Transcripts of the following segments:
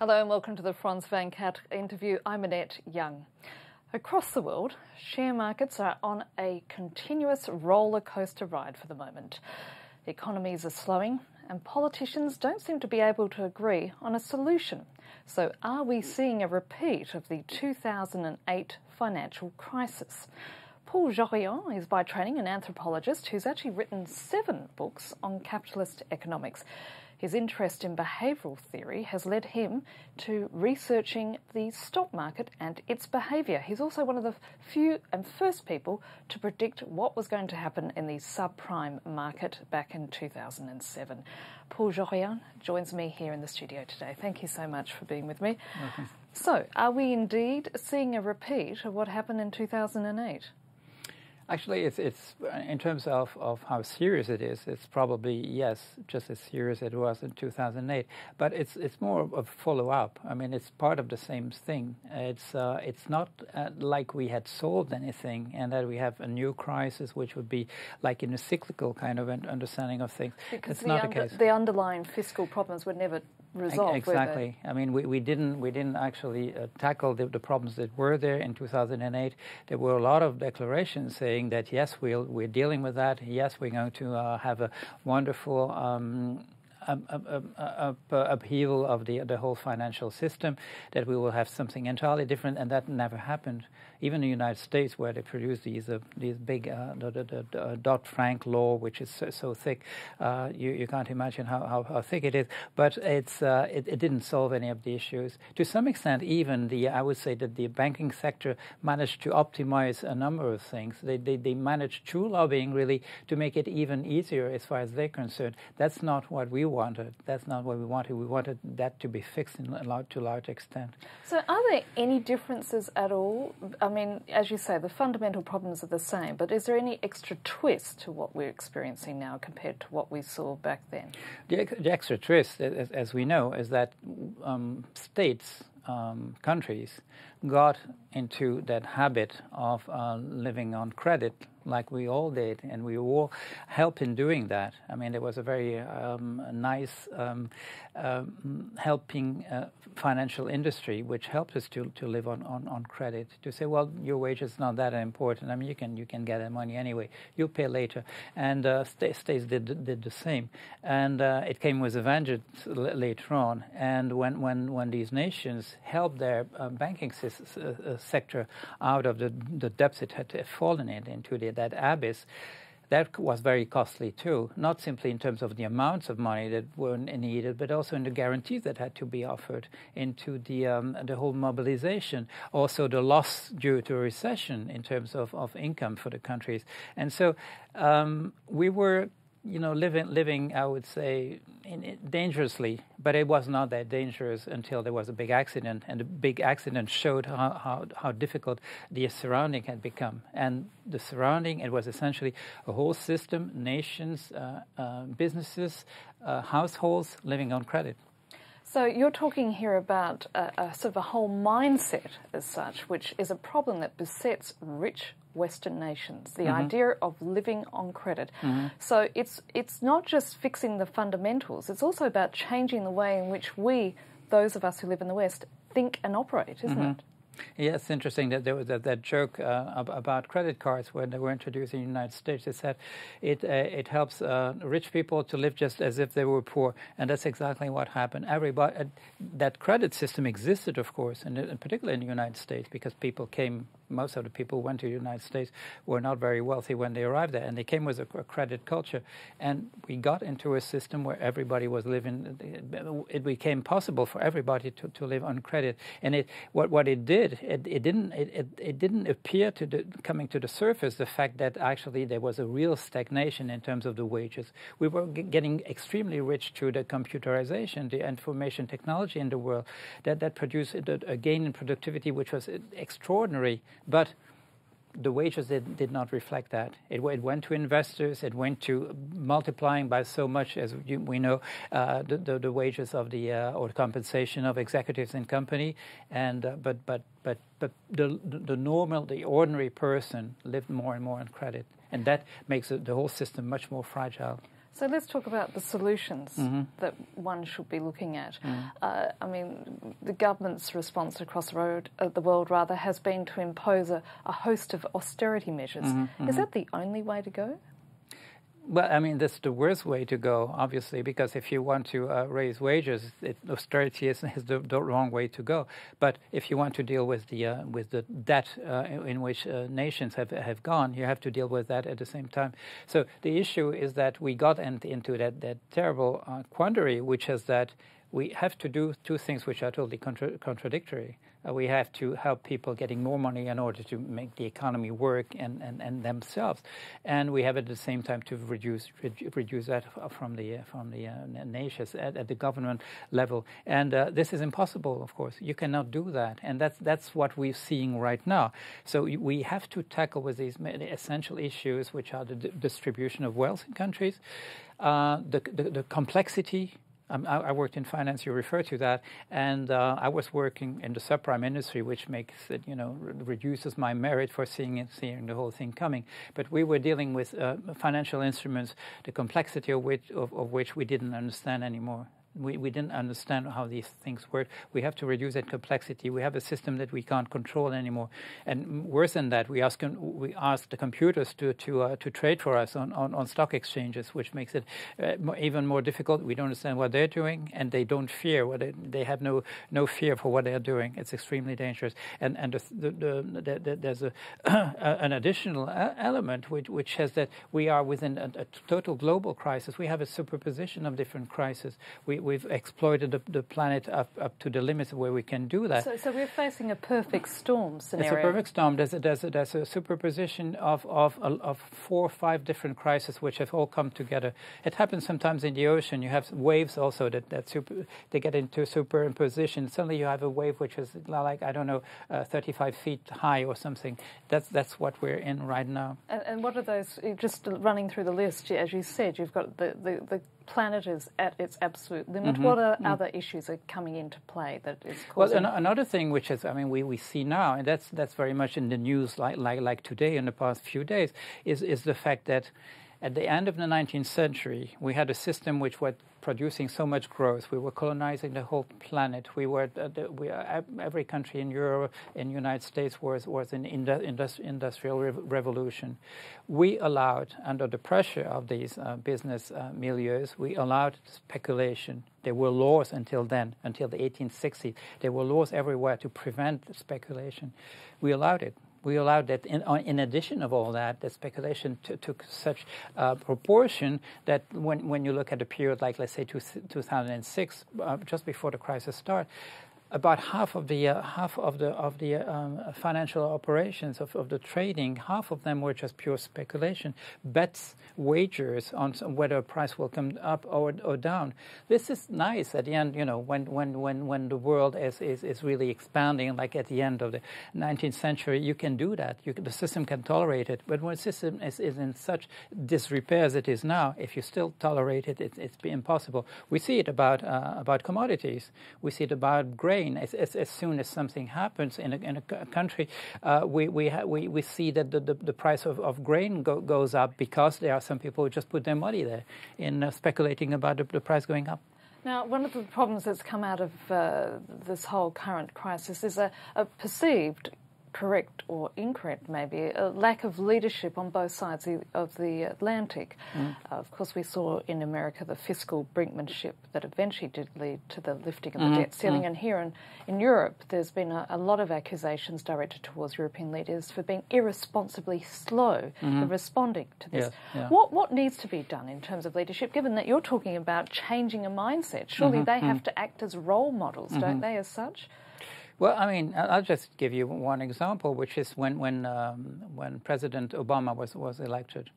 Hello and welcome to the Franz van Kat interview. I'm Annette Young. Across the world, share markets are on a continuous roller coaster ride for the moment. Economies are slowing and politicians don't seem to be able to agree on a solution. So are we seeing a repeat of the 2008 financial crisis? Paul Jorion is by training an anthropologist who's actually written 7 books on capitalist economics. His interest in behavioural theory has led him to researching the stock market and its behaviour. He's also one of the few and first people to predict what was going to happen in the subprime market back in 2007. Paul Jorion joins me here in the studio today. Thank you so much for being with me. Welcome. So, are we indeed seeing a repeat of what happened in 2008? Actually, it's in terms of how serious it is, it's probably, yes, just as serious as it was in 2008. But it's more of a follow-up. I mean, it's part of the same thing. It's not like we had solved anything and that we have a new crisis, which would be like in a cyclical kind of understanding of things. Because it's not the case. The underlying fiscal problems were never resolved. Exactly. I mean, we didn't actually tackle the problems that were there in 2008. There were a lot of declarations saying that yes, we're dealing with that. Yes, we're going to have a wonderful upheaval of the whole financial system. That we will have something entirely different, and that never happened. Even in the United States, where they produce these big the Dodd-Frank law, which is so thick, you can't imagine how thick it is. But it didn't solve any of the issues. To some extent, even I would say that the banking sector managed to optimize a number of things. They managed through lobbying really to make it even easier as far as they're concerned. That's not what we wanted. That's not what we wanted. We wanted that to be fixed to a large extent. So are there any differences at all? I mean, as you say, the fundamental problems are the same, but is there any extra twist to what we're experiencing now compared to what we saw back then? The extra twist, as we know, is that states, countries, got into that habit of living on credit like we all did, and we all helped in doing that. I mean, there was a very nice helping financial industry which helped us to live on credit, to say, well, your wage is not that important. I mean, you can get that money anyway. You'll pay later. And states did the same. And it came with a vengeance later on. And when these nations helped their banking sector out of the debts it had fallen into that abyss, that was very costly too, not simply in terms of the amounts of money that were needed, but also in the guarantees that had to be offered into the whole mobilization, also the loss due to a recession in terms of income for the countries. And so we were living, I would say, dangerously, but it was not that dangerous until there was a big accident, and the big accident showed how difficult the surrounding had become. And the surrounding, it was essentially a whole system, nations, businesses, households living on credit. So you're talking here about a sort of a whole mindset as such, which is a problem that besets rich Western nations, the idea of living on credit. So it's not just fixing the fundamentals, it's also about changing the way in which we, those of us who live in the West, think and operate, isn't it? Yeah, it's interesting that there was that joke about credit cards when they were introduced in the United States. They said it helps rich people to live just as if they were poor, and that's exactly what happened. Everybody, that credit system existed, of course, and particularly in the United States, because people came. Most of the people who went to the United States were not very wealthy when they arrived there, and they came with a credit culture. And we got into a system where everybody was living. It became possible for everybody to live on credit, and what it did, it didn't appear coming to the surface the fact that actually there was a real stagnation in terms of the wages. We were getting extremely rich through the computerization, the information technology in the world that produced a gain in productivity which was extraordinary. But the wages did not reflect that. It went to investors. It went to multiplying by so much, as we know, the wages of or the compensation of executives in company. And but the normal, the ordinary person lived more and more on credit, and that makes the whole system much more fragile. So let's talk about the solutions that one should be looking at. I mean, the government's response across the world has been to impose a host of austerity measures. Is that the only way to go? Well, I mean, that's the worst way to go, obviously, because if you want to raise wages, austerity is the wrong way to go. But if you want to deal with the debt in which nations have gone, you have to deal with that at the same time. So the issue is that we got into that terrible quandary, which is that we have to do two things which are totally contradictory. We have to help people getting more money in order to make the economy work and themselves, and we have at the same time to reduce that from the nations at the government level. And this is impossible, of course. You cannot do that, and that's what we're seeing right now. So we have to tackle with these essential issues, which are the distribution of wealth in countries, the complexity. I worked in finance, you refer to that, and I was working in the subprime industry, which makes it, reduces my merit for seeing the whole thing coming. But we were dealing with financial instruments, the complexity of which we didn't understand anymore. We didn't understand how these things work. We have to reduce that complexity. We have a system that we can't control anymore. And worse than that, we ask the computers to trade for us on stock exchanges, which makes it even more difficult. We don't understand what they're doing, and they don't fear they have no fear for what they're doing. It's extremely dangerous. And there's an additional element which says that we are within a total global crisis. We have a superposition of different crises. We've exploited the planet up to the limits where we can do that. So we're facing a perfect storm scenario. It's a perfect storm. There's a superposition of 4 or 5 different crises which have all come together. It happens sometimes in the ocean. You have waves also they get into superimposition. Suddenly you have a wave which is like 35 feet high or something. That's what we're in right now. And what are those? Just running through the list, as you said, you've got the planet is at its absolute limit. What are other issues are coming into play that is causing? Well, another thing which is, we see now, and that's very much in the news, like today in the past few days, is the fact that at the end of the 19th century, we had a system which was producing so much growth. We were colonizing the whole planet. Every country in Europe, in the United States, was in industrial revolution. We allowed, under the pressure of these business milieus, we allowed speculation. There were laws until then, until the 1860s. There were laws everywhere to prevent speculation. We allowed it. We allowed that, in addition of all that, the speculation took such proportion that when you look at a period like, let's say, 2006, just before the crisis started, about half of the financial operations of the trading, half of them were just pure speculation, bets, wagers on whether a price will come up or down. This is nice at the end, when the world is really expanding, like at the end of the 19th century, you can do that. The system can tolerate it. But when the system is in such disrepair as it is now, if you still tolerate it, it's impossible. We see it about commodities. We see it about grain. As soon as something happens in a country, we see that the price of grain goes up because there are some people who just put their money there in speculating about the price going up. Now, one of the problems that's come out of this whole current crisis is a perceived, correct or incorrect maybe, a lack of leadership on both sides of the Atlantic. Of course, we saw in America the fiscal brinkmanship that eventually did lead to the lifting of the debt ceiling. And here in Europe, there's been a lot of accusations directed towards European leaders for being irresponsibly slow in responding to this. Yeah. What needs to be done in terms of leadership, given that you're talking about changing a mindset? Surely they have to act as role models, don't they, as such? Well, I'll just give you one example, which is when President Obama was elected.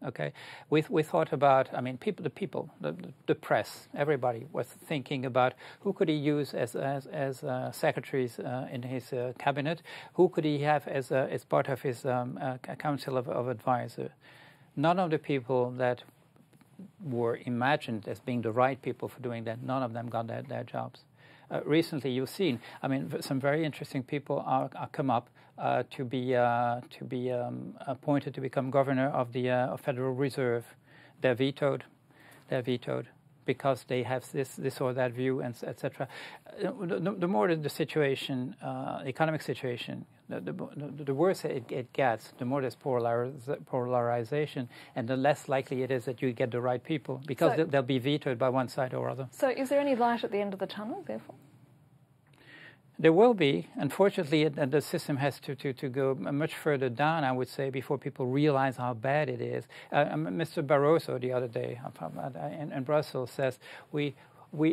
Okay, we thought about, the press, everybody was thinking about who could he use as secretaries in his cabinet, who could he have as part of his council of advisors. None of the people that were imagined as being the right people for doing that, none of them got their jobs. Recently, you've seen, some very interesting people are come up to be appointed to become governor of the Federal Reserve. They're vetoed. they're vetoed because they have this or that view, and etc. The more the situation, economic situation, the worse it gets, the more there's polarization, and the less likely it is that you get the right people, because they'll be vetoed by one side or other. So is there any light at the end of the tunnel, therefore? There will be. Unfortunately, the system has to go much further down, I would say, before people realize how bad it is. Mr. Barroso the other day in Brussels says we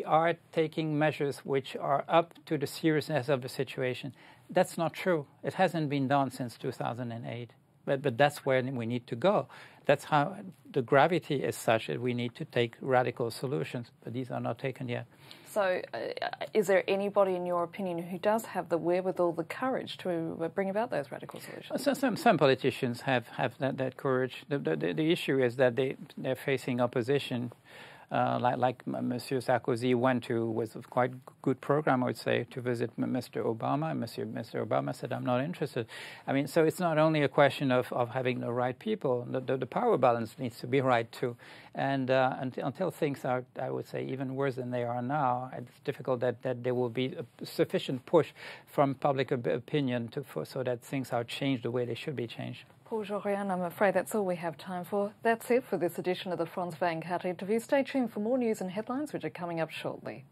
are taking measures which are up to the seriousness of the situation. That's not true. It hasn't been done since 2008. But that's where we need to go. That's how the gravity is such that we need to take radical solutions, but these are not taken yet. So is there anybody, in your opinion, who does have the wherewithal, the courage to bring about those radical solutions? Some politicians have that courage. The issue is that they're facing opposition. Like Monsieur Sarkozy went to, with a quite good program, I would say, to visit Mr. Obama. And Mr. Obama said, "I'm not interested." I mean, so it's not only a question of having the right people. The power balance needs to be right too. And until things are, I would say, even worse than they are now, it's difficult that there will be a sufficient push from public opinion so that things are changed the way they should be changed. Paul Jorian, I'm afraid that's all we have time for. That's it for this edition of the Frans van Gaal interview. Stay tuned for more news and headlines, which are coming up shortly.